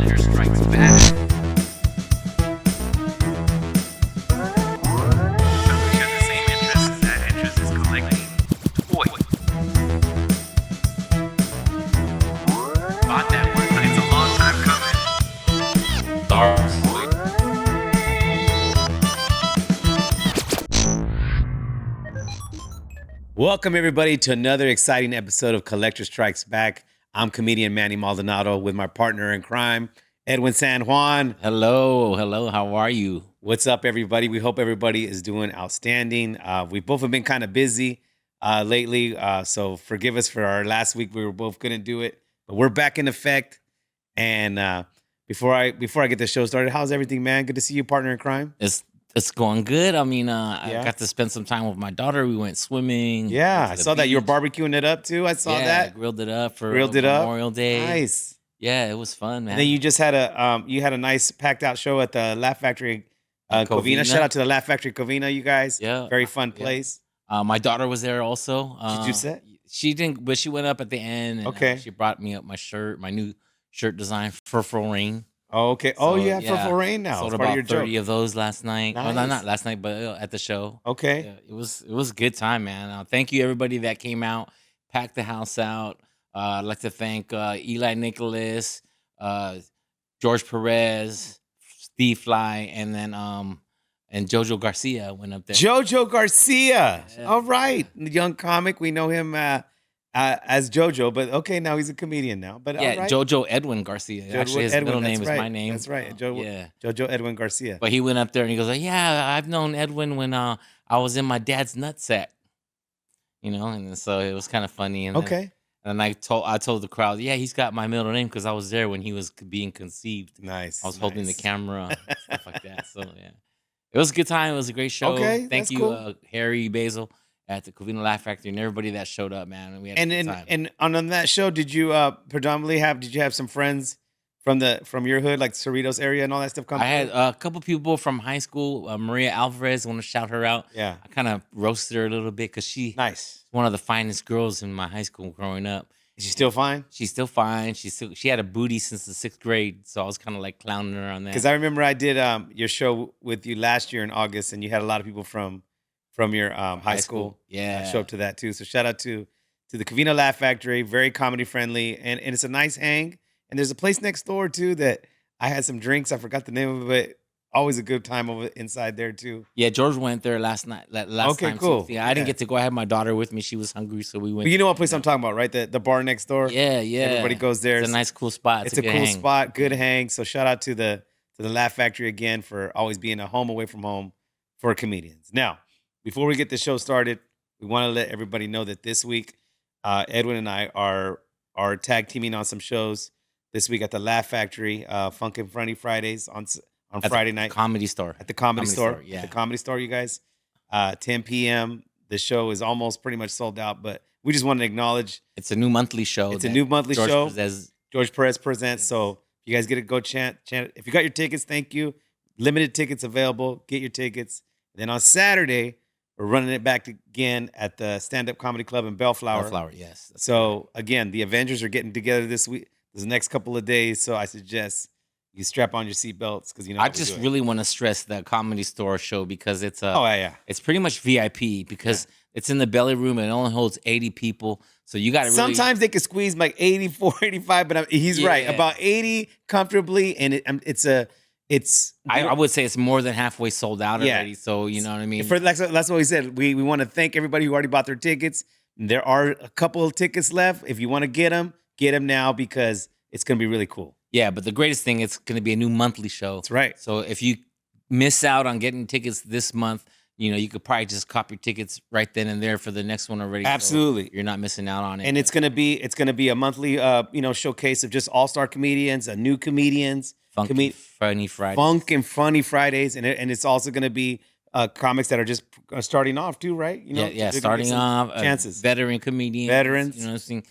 Collector Strikes Back. We share the same interest as that interest is collecting toys. Bought that one, but it's a long time coming. Star Wars. Welcome, everybody, to another exciting episode of Collector Strikes Back. I'm comedian Manny Maldonado with my partner in crime, Edwin San Juan. Hello. How are you? What's up, everybody? We hope everybody is doing outstanding. We both have been kind of busy lately, so forgive us for our last week. We were both couldn't do it, but we're back in effect. And before I get the show started, how's everything, man? Good to see you, partner in crime. It's going good. I mean, I Yeah. got to spend some time with my daughter. We went swimming. Yeah, went I to the saw that you were beach. barbecuing it up too. I saw Yeah, that. grilled it up for Grilled it up. Memorial Day. Nice. Yeah, it was fun, man. And then you just had a nice packed out show at the Laugh Factory Covina. Covina. Shout out to the Laugh Factory Covina, you guys. Yeah, Very fun yeah. place. My daughter was there also. Did you sit? She didn't, but she went up at the end. And, Okay. she brought me up my new shirt design, Furful Rain. Oh, okay. So, you have yeah, Purple Rain now. Sold It's part of about your 30 joke. of those last night. Well, Nice. not last night, but at the show. Okay. Yeah, it was a good time, man. Thank you everybody that came out, packed the house out. I'd like to thank Eli Nicholas, George Perez, Steve Fly, and then and Jojo Garcia went up there. Jojo Garcia. Yeah. All right. Young comic. We know him as Jojo, but okay, now he's a comedian now. But Yeah, all right. Jojo Edwin Garcia. Jojo Actually, his Edwin, middle name that's is my right. name. That's right. Yeah. Jojo Edwin Garcia. But he went up there and he goes like, "Yeah, I've known Edwin when I was in my dad's nutsack." And so it was kind of funny. And then- Okay. And I told the crowd, yeah, he's got my middle name because I was there when he was being conceived. Nice. I was holding the nice. camera, and stuff like that. So yeah, it was a good time. It was a great show. Okay, Thank that's you, cool. Harry Basil at the Covina Laugh Factory, and everybody that showed up, man. We had a And good time. and on that show, did you predominantly have some friends from your hood, like Cerritos area and all that stuff come I had through? a couple people from high school. Maria Alvarez, I want to shout her out. Yeah. I kind of roasted her a little bit because she's Nice. one of the finest girls in my high school growing up. Is she still fine? She's still fine. She had a booty since the 6th grade, so I was kind of like clowning her on that. Because I remember I did your show with you last year in August, and you had a lot of people from your high school Yeah. show up to that too. So shout out to the Covina Laugh Factory, very comedy friendly, and it's a nice hang. And there's a place next door too that I had some drinks. I forgot the name of it. Always a good time over inside there too. Yeah, George went there last night. Okay, time, cool. Too. Yeah, I didn't Yeah. get to go. I had my daughter with me. She was hungry, so we went. But you know what place I'm talking about, right? The bar next door. Yeah. Everybody goes there. It's a nice, cool spot. It's a good cool hang. spot, good hang. So shout out to the Laugh Factory again for always being a home away from home for comedians. Now, before we get the show started, we want to let everybody know that this week, Edwin and I are tag teaming on some shows this week at the Laugh Factory, Funkin' Funny Fridays on At Friday the night Comedy Store. at the Comedy Store. Yeah. At the Comedy Store, you guys. 10 p.m. The show is almost pretty much sold out, but we just want to acknowledge It's a new monthly show. it's a that new monthly George show. Perez- George Perez presents. Yes. So if you guys get to go chant. If you got your tickets, thank you. Limited tickets available. Get your tickets. Then on Saturday, we're running it back again at the Stand Up Comedy Club in Bellflower. Bellflower, yes. That's So again, the Avengers are getting together this week, this next couple of days. So I suggest you strap on your seatbelts because I just really want to stress the Comedy Store show because it's it's pretty much VIP because it's in the belly room and it only holds 80 people. So you got to really Sometimes they could squeeze like 84, 85, but he's right Yeah. about 80 comfortably, and it's I would say it's more than halfway sold out Yeah. already. So you know what I mean. That's what we said. We want to thank everybody who already bought their tickets. There are a couple of tickets left. If you want to get them now because it's going to be really cool. Yeah, but the greatest thing, it's going to be a new monthly show. That's right. So if you miss out on getting tickets this month, you could probably just cop your tickets right then and there for the next one already. So Absolutely. you're not missing out on it. And it's going to be a monthly showcase of just all-star comedians, new comedians, Funky Funny Friday. funk and funny Fridays, and it's also going to be comics that are just starting off too, right? Yeah, they're gonna starting get some off chances. veteran comedians, Veterans. You know what I'm saying?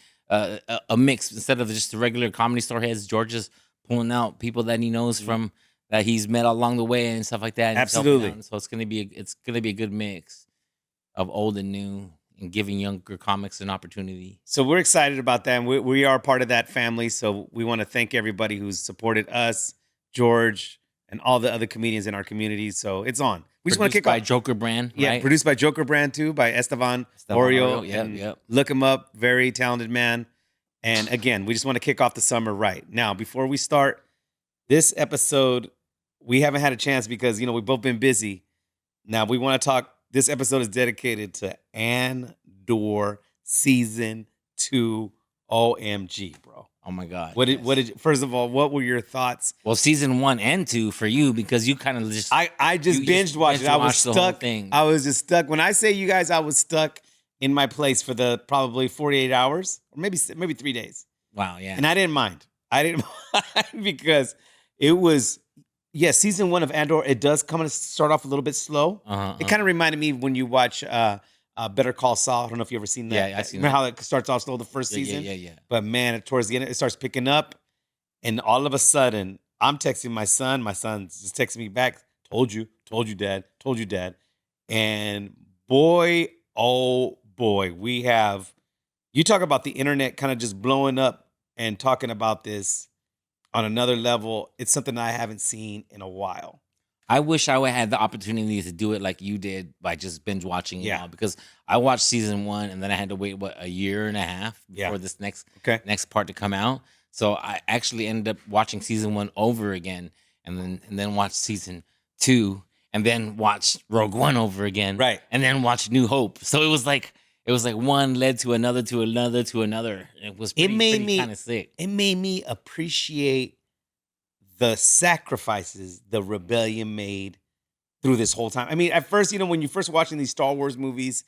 A mix instead of just the regular Comedy Store heads. George is pulling out people that he knows from that he's met along the way and stuff like that. and he's helping Absolutely. out. So it's gonna be a good mix of old and new. and giving younger comics an opportunity. So we're excited about that. And we are part of that family. So we want to thank everybody who's supported us, George, and all the other comedians in our community. So it's on. We just want to Produced kick by off. Joker Brand, Yeah, right? produced by Joker Brand too, by Esteban Oriol. Yep, And yep. look him up. Very talented man. And again, we just want to kick off the summer right. Now, before we start this episode, we haven't had a chance because, we've both been busy. Now, we want to talk. This episode is dedicated to Andor Season 2. OMG, bro. Oh my God. What did first of all, what were your thoughts? Well, season 1 and 2 for you, because you kind of just I just you binged watched it. I was the whole stuck. thing. I was just stuck. When I say you guys, I was stuck in my place for the probably 48 hours or maybe 3 days. Wow, yeah. And I didn't mind. Because it was, season 1 of Andor, it does come and start off a little bit slow. It kind of reminded me when you watch Better Call Saul. I don't know if you ever seen that. Yeah, I've seen Remember that. how it starts off slow the first season? Yeah. But man, towards the end, it starts picking up. And all of a sudden, I'm texting my son. My son's just texting me back. Told you, dad. And boy, oh boy, you talk about the internet kind of just blowing up and talking about this on another level. It's something I haven't seen in a while. I wish I would have had the opportunity to do it like you did by just binge watching it all, because I watched season 1 and then I had to wait a year and a half before this next part to come out. So I actually ended up watching season 1 over again, and then watched season 2, and then watched Rogue One over again, right? And then watched New Hope. So it was like one led to another to another to another. It was pretty kind of sick. It made me appreciate the sacrifices the rebellion made through this whole time. I mean, at first, when you're first watching these Star Wars movies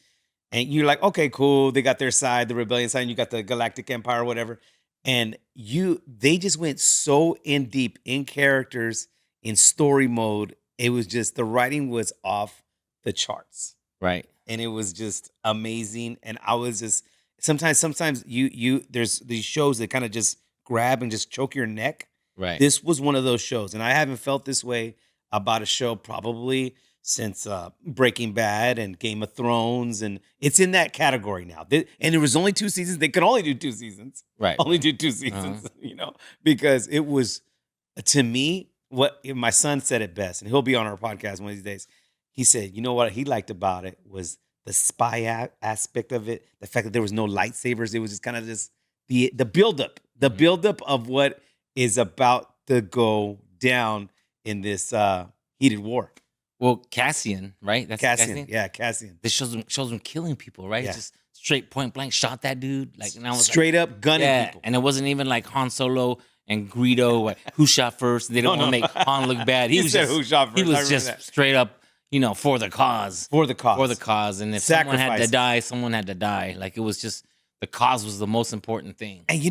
and you're like, okay, cool. They got their side, the rebellion side, and you got the Galactic Empire or whatever. And they just went so in deep in characters, in story mode. It was just, the writing was off the charts. Right. And it was just amazing. And I was just, sometimes there's these shows that kind of just grab and just choke your neck. Right. This was one of those shows, and I haven't felt this way about a show probably since Breaking Bad and Game of Thrones, and it's in that category now. And there was only 2 seasons. They could only do 2 seasons. Right. Only do 2 seasons, because it was, to me, what my son said it best, and he'll be on our podcast one of these days. He said, what he liked about it was the spy aspect of it, the fact that there was no lightsabers. It was just kind of just the buildup, buildup of what is about to go down in this heated war. Well, Cassian, right? That's Cassian. Yeah, Cassian. This shows him killing people, right? Yeah. Just straight point blank shot that dude. Like, and I was straight up gunning people. And it wasn't even like Han Solo and Greedo, who shot first. They don't want to make Han look bad. He was said just, who shot first. He was just straight up, for the cause. For the cause. And if someone had to die, someone had to die. Like, it was just, the cause was the most important thing. And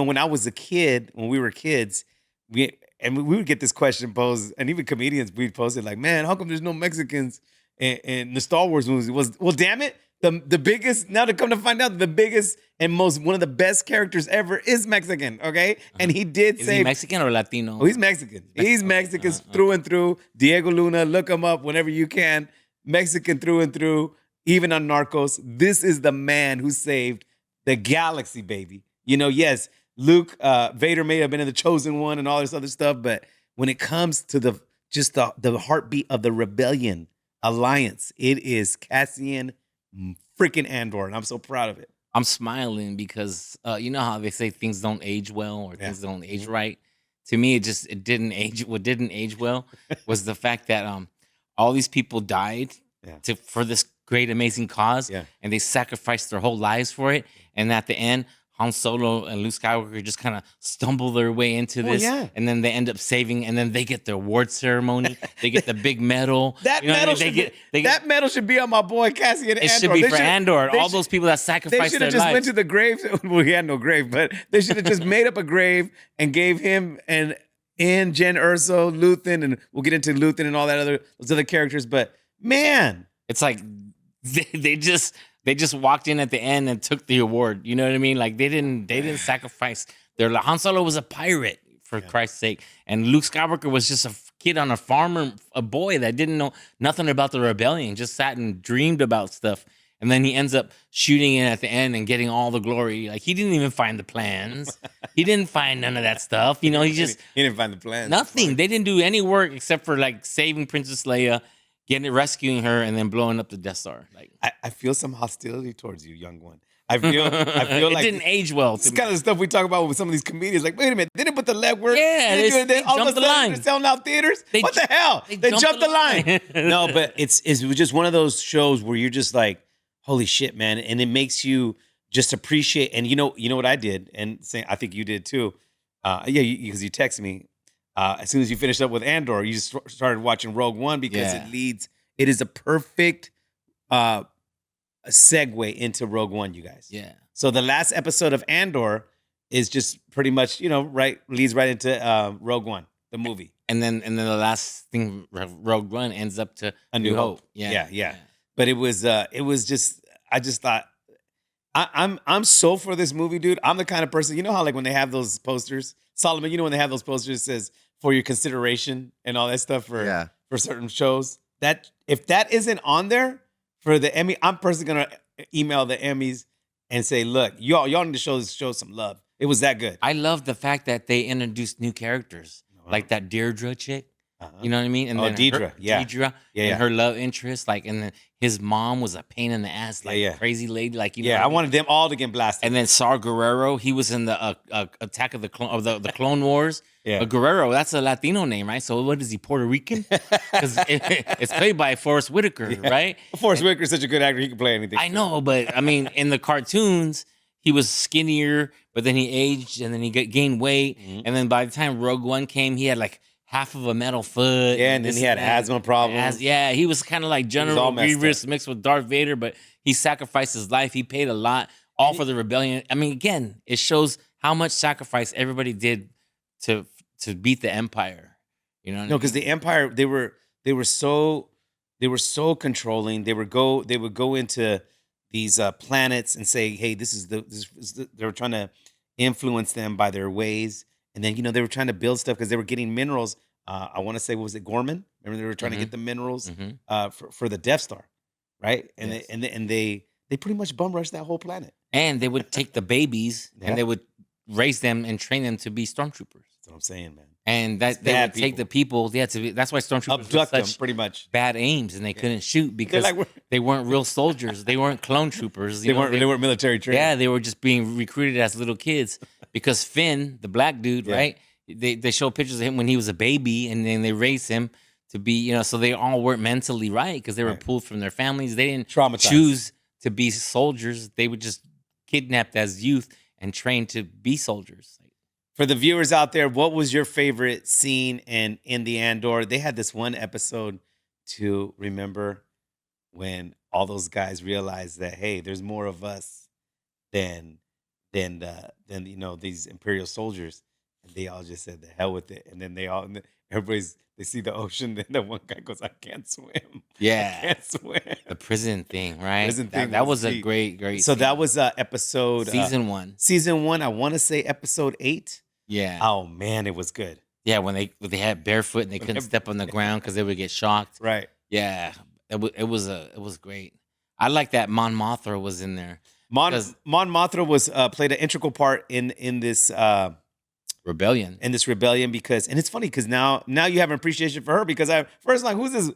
when I was a kid, when we were kids, we would get this question posed, and even comedians we'd post it like, man, how come there's no Mexicans in the Star Wars movies? Well, damn it. The biggest, now to come to find out, the biggest and one of the best characters ever is Mexican, okay? And he did say... Is he Mexican or Latino? Oh, he's Mexican. He's Mexican through and through. Diego Luna, look him up whenever you can. Mexican through and through. Even on Narcos, this is the man who saved the galaxy, baby. Yes, Luke, Vader may have been in the Chosen One and all this other stuff, but when it comes to the heartbeat of the rebellion alliance, it is Cassian freaking Andor, and I'm so proud of it. I'm smiling because you know how they say things don't age well or things don't age right. To me, it didn't age. What didn't age well was the fact that all these people died for this great, amazing cause, and they sacrificed their whole lives for it. And at the end, Han Solo and Luke Skywalker just kind of stumble their way into this, and then they end up saving, and then they get the award ceremony. They get the big medal. That medal should be on my boy Cassian Andor. It should be for Andor. All those people that sacrificed their lives. They should have just went to the grave. Well, he had no grave, but they should have just made up a grave and gave him and Jen Erso, Luthen, and we'll get into Luthen and all those other characters. But man, it's like they just walked in at the end and took the award. You know what I mean? Like they didn't sacrifice their life. Han Solo was a pirate, for Christ's sake, and Luke Skywalker was just a kid on a farm, a boy that didn't know nothing about the rebellion, just sat and dreamed about stuff. And then he ends up shooting it at the end and getting all the glory. Like he didn't even find the plans. He didn't find none of that stuff. You know, he just he didn't find the plans. nothing. They didn't do any work except for like saving Princess Leia, rescuing her, and then blowing up the Death Star. Like I feel some hostility towards you, young one. I feel it like didn't age well. it's kind of stuff we talk about with some of these comedians. Like, wait a minute, they didn't put the legwork. Yeah, they all of jumped a the sudden line. they're selling out theaters. They What the hell? They jumped the line. No, but it was just one of those shows where you're just like, holy shit, man, and it makes you just appreciate. And you know what I did, and I think you did too. Because you texted me as soon as you finished up with Andor, you just started watching Rogue One because it is a perfect segue into Rogue One, you guys. Yeah. So the last episode of Andor is just pretty much, leads right into Rogue One, the movie. And then the last thing, Rogue One ends up to A New Hope. Yeah. But it was just, I just thought, I'm so for this movie, dude. I'm the kind of person, you know how like when they have those posters, Solomon, when they have those posters, it says for your consideration and all that stuff for certain shows. That if that isn't on there for the Emmy, I'm personally gonna email the Emmys and say, look, y'all need to show some love. It was that good. I love the fact that they introduced new characters, like that Deirdre chick. You know what I mean? And then Deidre, Deidre, and her love interest, like, and then his mom was a pain in the ass, like crazy lady, like you know. I wanted them all to get blasted. And then Saw Gerrera, he was in the Attack of the Clone Wars. Yeah, Guerrero, that's a Latino name, right? So what is he, Puerto Rican? Because it's played by Forrest Whitaker, right? Forrest Whitaker is such a good actor; he can play anything. I know, but I mean, in the cartoons, he was skinnier, but then he aged, and then he gained weight, and then by the time Rogue One came, he had like half of a metal foot. Yeah, and then he had asthma problems. He was kind of like General Grievous mixed with Darth Vader, but he sacrificed his life. He paid a lot, all for the rebellion. I mean, again, it shows how much sacrifice everybody did to beat the Empire. You know? No, because the Empire, they were so controlling. They would go into these planets and say, hey, this is they were trying to influence them by their ways. And then, they were trying to build stuff because they were getting minerals. I want to say, what was it, Gorman? Remember, they were trying to get the minerals for the Death Star, right? And they pretty much bum rushed that whole planet. And they would take the babies and they would raise them and train them to be stormtroopers. That's what I'm saying, man. And that they would take the people. They had to be. That's why stormtroopers abduct were them pretty much. Bad aims, and they couldn't shoot because they weren't real soldiers. They weren't clone troopers. They weren't military trained. Yeah, they were just being recruited as little kids. Because Finn, the black dude, right? They show pictures of him when he was a baby, and then they raised him to be, so they all weren't mentally right because they were pulled from their families. They didn't choose to be soldiers. They were just kidnapped as youth and trained to be soldiers. For the viewers out there, what was your favorite scene in the Andor? They had this one episode to remember when all those guys realized that, hey, there's more of us than these Imperial soldiers, and they all just said the hell with it. And then they see the ocean. Then the one guy goes, "I can't swim." Yeah, I can't swim. The prison thing, right? Prison thing. That was a great. So scene. that was episode season 1. Season 1. I want to say episode 8. Yeah. Oh man, it was good. Yeah, when they had barefoot and they couldn't step on the ground because they would get shocked. Right. Yeah, it was great. I like that Mon Mothma was in there. Mon Mothma was played an integral part in this rebellion. Because, and it's funny because now you have an appreciation for her because first like who's this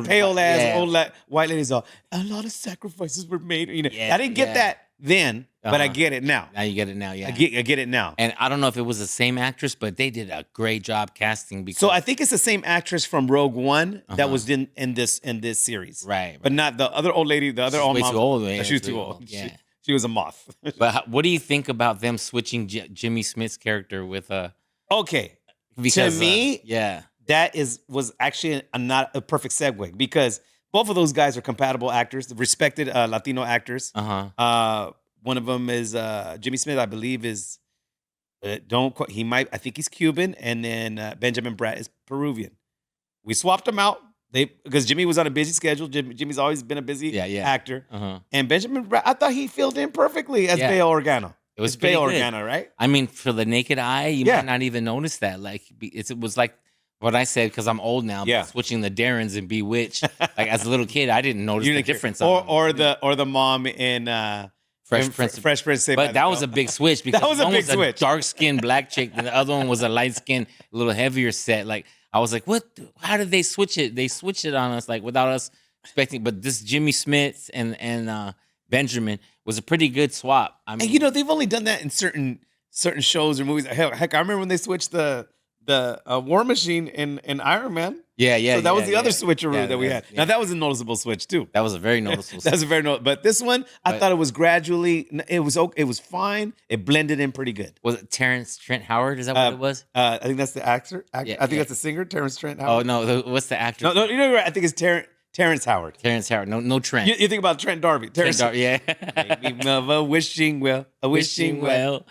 pale ass old white lady's all a lot of sacrifices were made. I didn't get that then, but I get it now. Now you get it now, yeah. I get it now. And I don't know if it was the same actress, but they did a great job casting. Because so I think it's the same actress from Rogue One that was in this series, right? But not the other old lady. The other old mom. Too old, man. She was too old. Yeah. She was a moth. But what do you think about them switching Jimmy Smith's character with Okay, because, to me, that was actually not a perfect segue because both of those guys are compatible actors, respected Latino actors. One of them is Jimmy Smith, I believe, is I think he's Cuban, and then Benjamin Bratt is Peruvian. We swapped them out. Because Jimmy was on a busy schedule. Jimmy's always been a busy actor. And Benjamin Bratt, I thought he filled in perfectly as Bail Organa. It was Bail Organa, right? I mean, for the naked eye, you might not even notice that. Like it was like what I said because I'm old now. Yeah. But switching the Darrens and Bewitched. Like as a little kid, I didn't notice You the didn't care. difference. Or the mom in Fresh Prince. Fresh Prince. Saved by But the that was Bell. a big switch because That was a one big was switch. a dark skinned black chick, and the other one was a light skinned, a little heavier set. Like I was like, what? How did they switch it? They switched it on us like without us expecting. But this Jimmy Smith and Benjamin was a pretty good swap. I mean, And they've only done that in certain shows or movies. Heck, I remember when they switched the War Machine in Iron Man. yeah. So that was the other switcheroo that we had. Yeah. Now that was a noticeable switch too. That was a very noticeable. That's a very but this one I But- thought it was gradually. It was okay. It was fine. It blended in pretty good. Was it Terrence Trent Howard? Is that what it was? I think that's the actor. I Yeah, think yeah. that's the singer, Terrence Trent Oh Howard. no, what's the actor? No, you're right. I think it's Terrence Howard. Terrence Howard. No Trent. You think about Trent Darby. Trent Terrence. yeah. Maybe of a wishing well, a wishing well,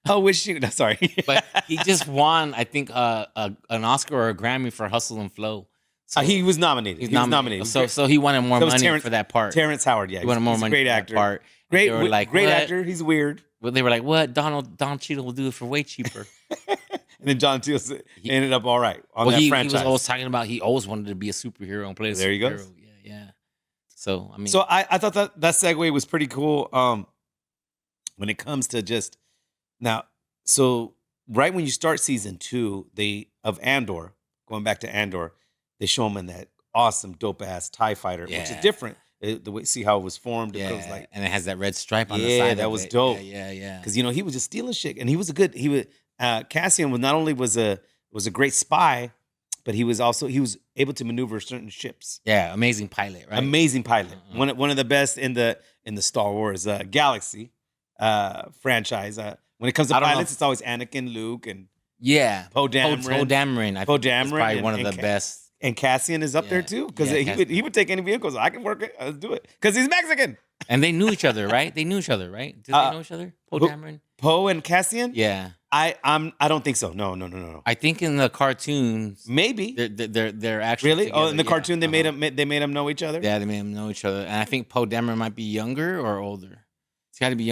a wishing. No, sorry. But he just won, I think, an Oscar or a Grammy for Hustle and Flow. So He was nominated. He was nominated. So he wanted more That was money for that part. Terrence Howard. Yeah, He wanted more he's a money great for actor. that part. Great, They were like, great what? actor. He's weird. Well, they were like, "What? Don Cheadle will do it for way cheaper." And then John Teal ended up all right on Well, that he franchise. was always talking about he always wanted to be a superhero and play a There he superhero. goes. Yeah. So I mean, So I thought that segue was pretty cool. When it comes to just now, so right when you start season 2, of Andor, going back to Andor, they show him in that awesome dope ass TIE fighter, which is Yeah. different. The way see how it was formed, it was like and it has that red stripe on the Yeah, side. that of was it. dope. Yeah. because he was just stealing shit, and he was Cassian was not only was a great spy, but he was able to maneuver certain ships. Yeah, amazing pilot, right? Amazing pilot, Uh-huh. one of the best in the Star Wars galaxy franchise. When it comes to I don't know pilots, if- it's always Anakin, Luke, and Yeah, Poe Dameron. Poe Dameron. I Poe think is Dameron probably and- one of and the best. and Cassian is up there Yeah. too because Yeah, he would take any vehicles. I can work it. Let's do it because he's Mexican. And they knew each other, right? They knew each other, right? Did they know each other? Poe who- Dameron? Poe and Cassian. Yeah. I don't think so. No. I think in the cartoons, Maybe they're actually really. together. Oh, in the Yeah, cartoon they made uh-huh. them know each other. Yeah, they made them know each other, and I think Poe Dameron might be younger or older. He's got to be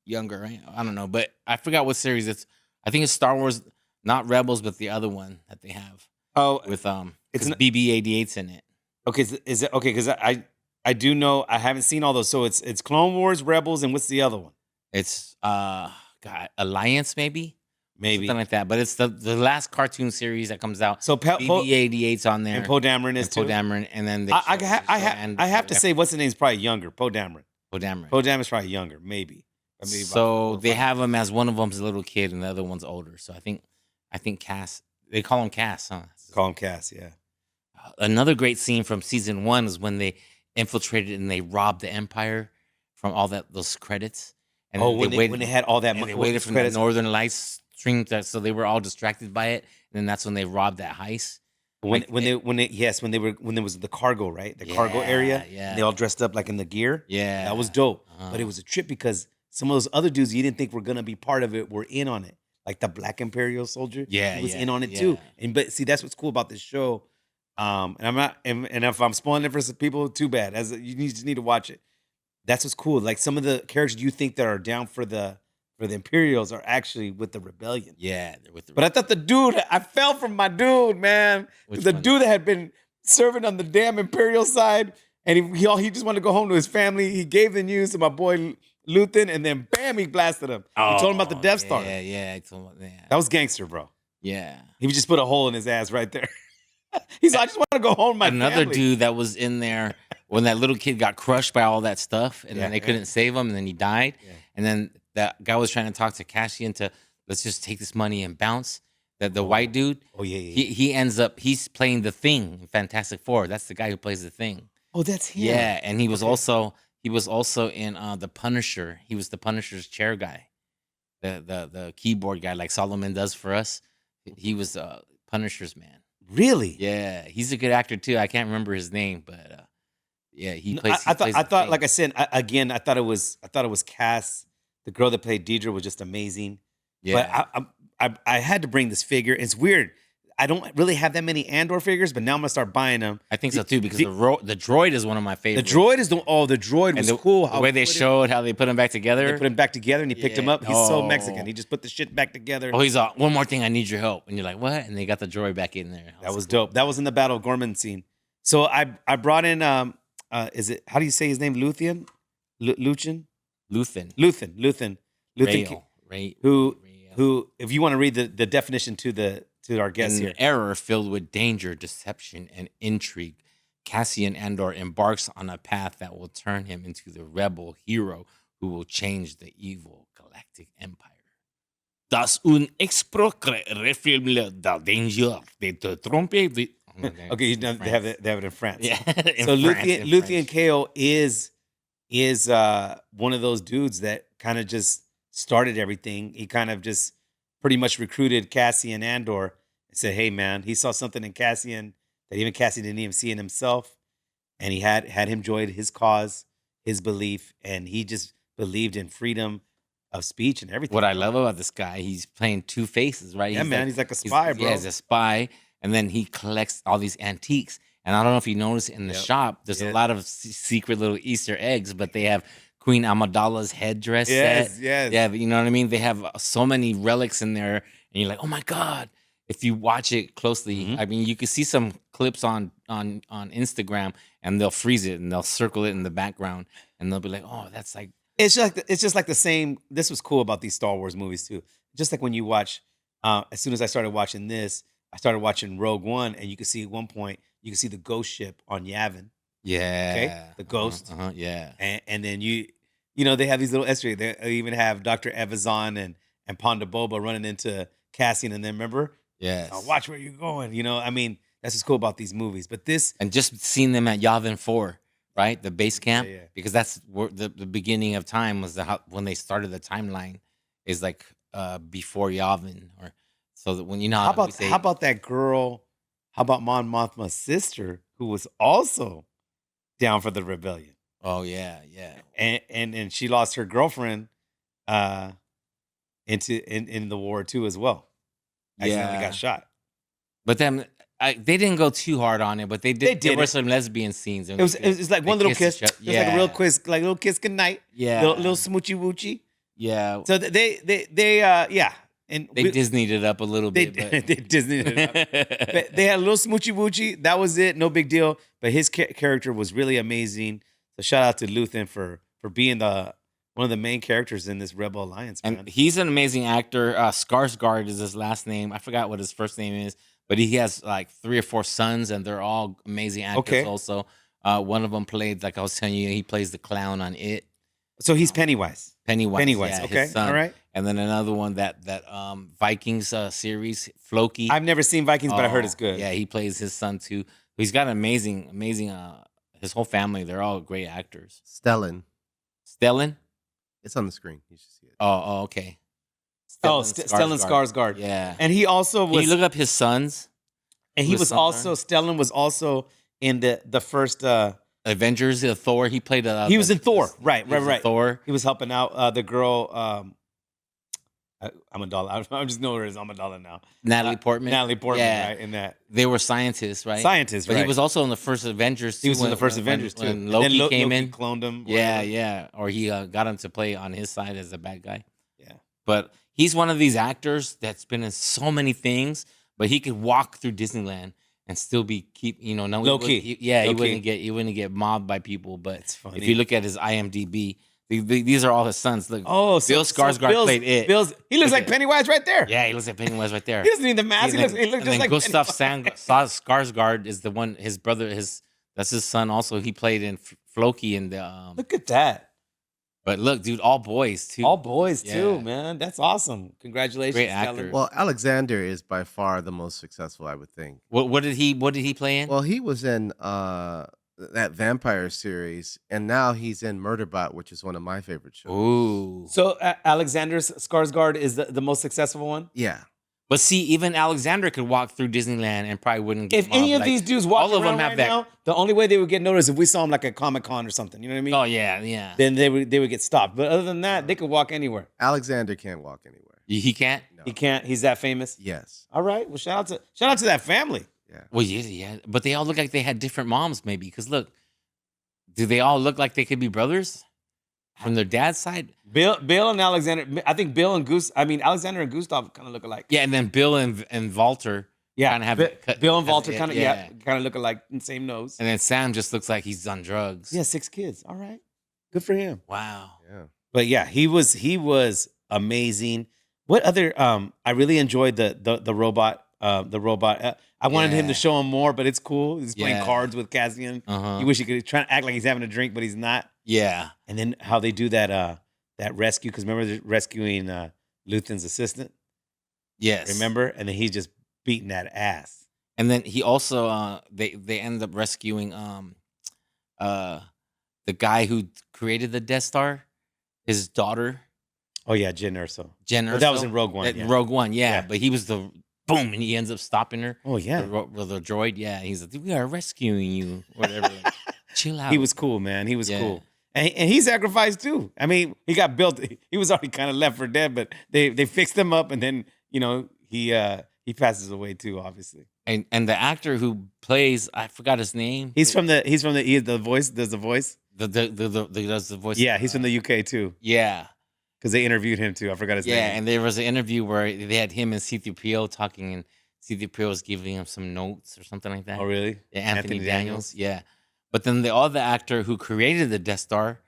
younger, right? I don't know, but I forgot what series it's. I think it's Star Wars, not Rebels, but the other one that they have Oh, with It's it's not- BB-88's in it. okay. Is it okay? Because I do know I haven't seen all those. So it's Clone Wars, Rebels, and what's the other one? It's God, Alliance maybe Maybe. something like that. But it's the last cartoon series that comes out. So Poe BB-88's on there. and Poe Dameron is and Poe too. Dameron, and then they I have to say, what's the name's probably younger. Poe Dameron. Poe Dameron. Poe Dameron's probably younger, maybe. Maybe about 4 So or they 5. have him as one of them's a little kid and the other one's older. So I think Cass. They call him Cass, huh? Call him Cass. Yeah. Another great scene from season 1 is when they infiltrated and they robbed the Empire from all those credits. And Oh, then when they had all that and money, they waited for the Northern Lights stream, so they were all distracted by it. And then that's when they robbed that heist. when like when there was the cargo, right? The cargo Yeah, area. yeah. They all dressed up like in the gear. Yeah, That was dope. But Uh-huh. it was a trip because some of those other dudes you didn't think were gonna be part of it were in on it. Like the Black Imperial soldier. Yeah, he was yeah, in on it too. yeah. But see, that's what's cool about this show. And I'm not and if I'm spoiling it for some people, too bad. Just need to watch it. That's what's cool. Like some of the characters you think that are down for the Imperials are actually with the rebellion. Yeah, they're with the. But I thought I fell from my dude, man. Which The one? dude that had been serving on the damn Imperial side, and he just wanted to go home to his family. He gave the news to my boy Luthen, and then bam, he blasted him. He told him about the Death Star. Yeah. I told him, yeah. That was gangster, bro. Yeah. He just put a hole in his ass right there. He's like, I just want to go home to my Another family. dude that was in there when that little kid got crushed by all that stuff, and then they Yeah. couldn't save him, and then he died. Yeah. And then that guy was trying to talk to Cassian to let's just take this money and bounce. That the white dude, Oh yeah. he ends up he's playing the Thing in Fantastic Four. That's the guy who plays the Thing. Oh, that's him. Yeah, and he was Okay. also in the Punisher. He was the Punisher's chair guy, the keyboard guy like Solomon does for us. He was Punisher's man. Really? Yeah, he's a good actor too. I can't remember his name, but yeah, he No, plays. I plays thought, the Thing. like I said, I thought it was Cass. The girl that played Deidre was just amazing. yeah, But I had to bring this figure. It's weird. I don't really have that many Andor figures, but now I'm gonna start buying them. I think so too because the droid is one of my The favorites. droid is the droid was cool. The way they showed how they put them back together. They put him back together, and he picked him Yeah. up. He's so Oh. Mexican. He just put the shit back together. Oh, he's one more thing. I need your help, and you're like, what? And they got the droid back in there. That was dope. That was in the Battle of Gorman scene. So I brought in is it, how do you say his name? Luthen? Luchin? Luthen. Ray, Who, if you want to read the definition to our guests in here. an era filled with danger, deception, and intrigue, Cassian Andor embarks on a path that will turn him into the rebel hero who will change the evil galactic empire. Das un exprocriable danger de te tromper de... Okay, they have it in France. Yeah. So Luthen Kale is one of those dudes that kind of just started everything. He kind of just pretty much recruited Cassian Andor and said, hey, man, he saw something in Cassian that even Cassian didn't even see in himself. And he had him join his cause, his belief, and he just believed in freedom of speech and everything. What I love about this guy, he's playing two faces, right? Yeah, he's like a spy, bro. Yeah, he's a spy. And then he collects all these antiques. And I don't know if you notice in the shop, there's a lot of secret little Easter eggs, but they have Queen Amidala's headdress set. Yes. Yeah, but you know what I mean? They have so many relics in there. And you're like, oh my God. If you watch it closely, I mean, you can see some clips on Instagram and they'll freeze it and they'll circle it in the background. And they'll be like, oh, that's like. It's just like the same. This was cool about these Star Wars movies too. Just like when you watch, as soon as I started watching this, I started watching Rogue One, and you can see at one point you can see the ghost ship on Yavin. Yeah. Okay. The ghost. Yeah. And then you know they have these little Easter eggs. They even have Dr. Evazan and Ponda Boba running into Cassian, and then remember, Yes. watch where you're going. You know, I mean, that's what's cool about these movies. But this, And just seeing them at Yavin 4, right? The base camp, yeah. because that's where the beginning of time was when they started the timeline is like before Yavin, or so that when you know how about that girl? How about Mon Mothma's sister, who was also down for the rebellion? Oh yeah. And she lost her girlfriend in the war too as well. Accidentally got shot. But then they didn't go too hard on it, but they did. They did There were it. some lesbian scenes. It was like one little kiss. It was like a real kiss, like a little kiss goodnight. Yeah. Little smoochy woochy. Yeah. So they and They Disneyed it up a little they bit. But... they Disneyed it up. But they had a little smoochy woochy. That was it. No big deal. But his character was really amazing. So shout out to Luthen for being one of the main characters in this Rebel Alliance, man. And he's an amazing actor. Skarsgård is his last name. I forgot what his first name is, but he has like 3 or 4 sons, and they're all amazing actors. Also, one of them played, like I was telling you, he plays the clown on It. So he's Pennywise. Pennywise. Yeah, okay, his son. all right. And then another one that Vikings series, Floki. I've never seen Vikings, but I heard it's good. Yeah, he plays his son too. He's got amazing. His whole family, they're all great actors. Stellan. It's on the screen. You should see it. Oh, okay. Stellan Skarsgård. Yeah. And he also was. Can you look up his sons? And he was also Stellan was also in the first Avengers, Thor. He played. He was in Thor. Right. Thor. He was helping out the girl. Amidala. I just know her as Amidala now. Natalie Portman. Yeah. Right. In that they were scientists, right? But he was also in the first Avengers. Too, he was in the first Avengers too. When Loki came in, cloned him. Yeah. Or he got him to play on his side as a bad guy. Yeah. But he's one of these actors that's been in so many things, but he could walk through Disneyland and still low key. He wouldn't get mobbed by people. But it's funny. If you look at his IMDb, these are all his sons. Look, Bill Skarsgård played It. He looks like Pennywise right there. Yeah, he looks like Pennywise right there. He doesn't need the mask. He looks just like Gustav Pennywise. Skarsgård is the one. His brother, that's his son. Also, he played in Floki in the. Look at that. But look, dude, all boys too. All boys too, man. That's awesome. Congratulations, Great actor. Well, Alexander is by far the most successful, I would think. What did he play in? Well, he was in that vampire series, and now he's in Murderbot, which is one of my favorite shows. Ooh. So Alexander Skarsgård is the most successful one? Yeah. But see, even Alexander could walk through Disneyland and probably wouldn't get If any of mobbed. these dudes walk all of around them have right that. now, the only way they would get noticed if we saw them like at Comic-Con or something. You know what I mean? Oh yeah. Then they would get stopped. But other than that, they could walk anywhere. Alexander can't walk anywhere. He can't. No. He can't. He's that famous. Yes. All right. Well, shout out to that family. Yeah. Well, yeah, but they all look like they had different moms, maybe. Because look, do they all look like they could be brothers from their dad's side? Bill and Alexander. I think Bill and Goose. I mean, Alexander and Gustav kind of look alike. Yeah, and then Bill and Walter. Yeah, kind of have Bill and Walter kind of yeah. kind of look alike, same nose. And then Sam just looks like he's on drugs. Yeah, 6 kids. All right, good for him. Wow. Yeah. But yeah, he was amazing. What other? I really enjoyed the robot. The robot. I wanted him to Yeah. show him more, but it's cool. He's playing Yeah. cards with Cassian. Uh-huh. You wish he could try to act like he's having a drink, but he's not. Yeah. And then how they do that rescue, because remember they're rescuing Luthen's assistant. Yes. Remember, and then he's just beating that ass. And then he also they end up rescuing the guy who created the Death Star, his daughter, Oh yeah, Jen Erso. Jen But that was Erso. in Rogue One. At Yeah. Rogue One, yeah. Yeah. But he was the boom, and he ends up stopping her. Oh yeah, The droid, yeah. He's like, we are rescuing you, whatever. Chill out. he was cool, man. He was Yeah. cool, and he sacrificed too. I mean, he got built. He was already kind of left for dead, but they fixed him up, and then he passes away too. Obviously, And the actor who plays, I forgot his name. he does the voice. Does the voice? voice. Yeah, he's from the UK too, Yeah. because they interviewed him too. I forgot his Yeah, name. and there was an interview where they had him and C-3PO talking, and C-3PO was giving him some notes or something like that. Oh really? Yeah, Anthony Daniels. Yeah. But then the other actor who created the Death Star,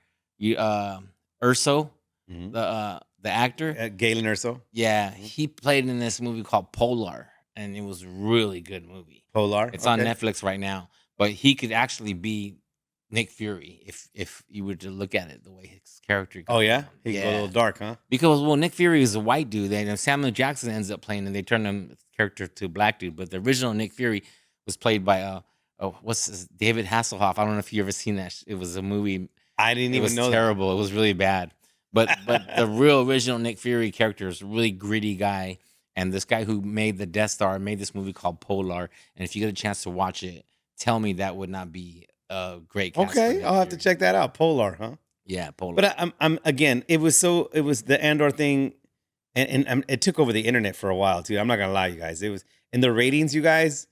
Urso, Mhm. the actor, Galen Erso, yeah, he played in this movie called Polar, and it was a really good movie. Polar. It's on Okay. Netflix right now. But he could actually be Nick Fury if you were to look at it the way his character goes. Oh yeah, down. he go a little dark, huh? Because Nick Fury is a white dude, and Samuel Jackson ends up playing, and they turn him character to a black dude. But the original Nick Fury was played by David Hasselhoff. I don't know if you ever seen that. It was a movie. I didn't It even was know that. terrible. It was really bad. But the real original Nick Fury character is a really gritty guy. And this guy who made the Death Star made this movie called Polar. And if you get a chance to watch it, tell me that would not be a great cast for Okay, Nick I'll have to Fury. check that out. Polar, huh? Yeah, Polar. But I'm again. It was the Andor thing, and it took over the internet for a while too. I'm not gonna lie, you guys. It was in the ratings, you guys,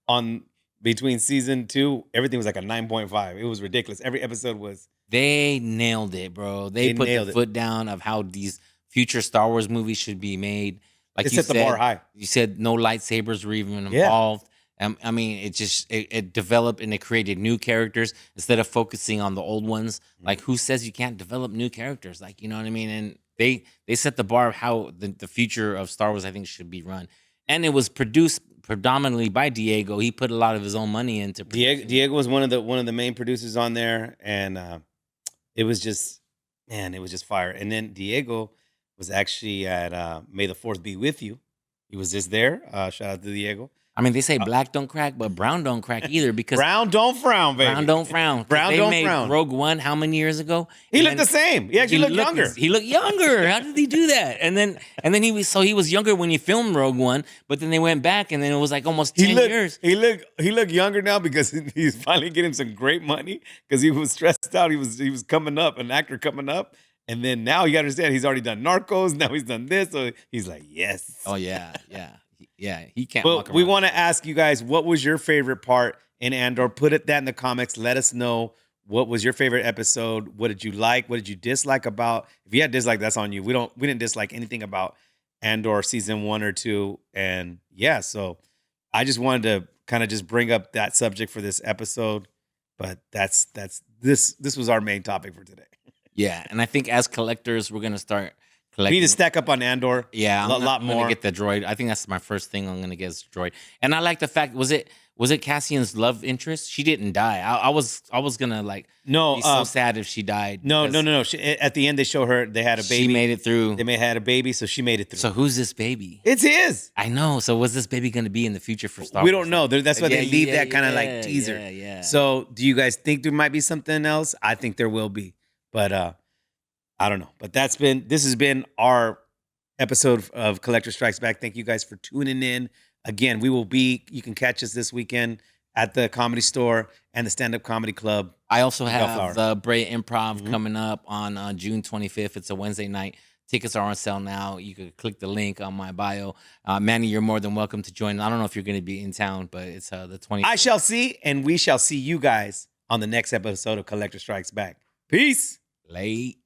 on between season 2, everything was like a 9.5. It was ridiculous. Every episode was. They nailed it, bro. They put nailed the it. foot down of how these future Star Wars movies should be made. Like It you set the bar high. You said no lightsabers were even Yeah. involved. I mean, it developed and it created new characters instead of focusing on the old ones. Like, who says you can't develop new characters? Like, you know what I mean? And they set the bar of how the future of Star Wars, I think, should be run. And it was produced predominantly by Diego. He put a lot of his own money into Diego was one of the main producers on there, and it was just fire. And then Diego was actually at May the 4th Be With You. He was just there. Shout out to Diego. I mean, they say black don't crack, but brown don't crack either because Brown don't frown, baby. brown don't frown. 'Cause Brown they don't made frown. Rogue One how many years ago? He And looked then- the same. He actually looked younger. He looked younger. How did he do that? And then he was younger when you filmed Rogue One, but then they went back and then it was like almost 10 years. He looked younger now because he's finally getting some great money because he was stressed out. He was coming up, an actor coming up, and then now you understand he's already done Narcos. Now he's done this, so he's like, yes. Oh yeah. He can't. Well, walk we around. want to ask you guys, what was your favorite part in Andor? Put that in the comics. Let us know what was your favorite episode. What did you like? What did you dislike about? If you had dislike, that's on you. We didn't dislike anything about Andor season 1 or 2, and yeah. So I just wanted to kind of just bring up that subject for this episode. But this was our main topic for today. Yeah, and I think as collectors, we're gonna start We collecting. need to stack up on Andor. Yeah, a lot I'm more. gonna get the droid. I think that's my first thing I'm gonna get is the droid. And I like the fact was it Cassian's love interest? She didn't die. I was gonna like No, be so sad if she died. no. because She, at the end, they show her they had a baby. She made it through. Had a baby, so she made it through. So who's this baby? It's his. I know. So was this baby gonna be in the future for Star We Wars? don't know. That's why they Yeah, leave yeah, that kind of like yeah, teaser. yeah. So, do you guys think there might be something else? I think there will be, but I don't know. But this has been our episode of Collector Strikes Back. Thank you guys for tuning in. Again, you can catch us this weekend at the Comedy Store and the Stand Up Comedy Club. I also Bellflower. have the Brea Improv Mhm. coming up on June 25th. It's a Wednesday night. Tickets are on sale now. You could click the link on my bio. Manny, you're more than welcome to join. I don't know if you're going to be in town, but it's the 20th. I shall see, and we shall see you guys on the next episode of Collector Strikes Back. Peace. Late.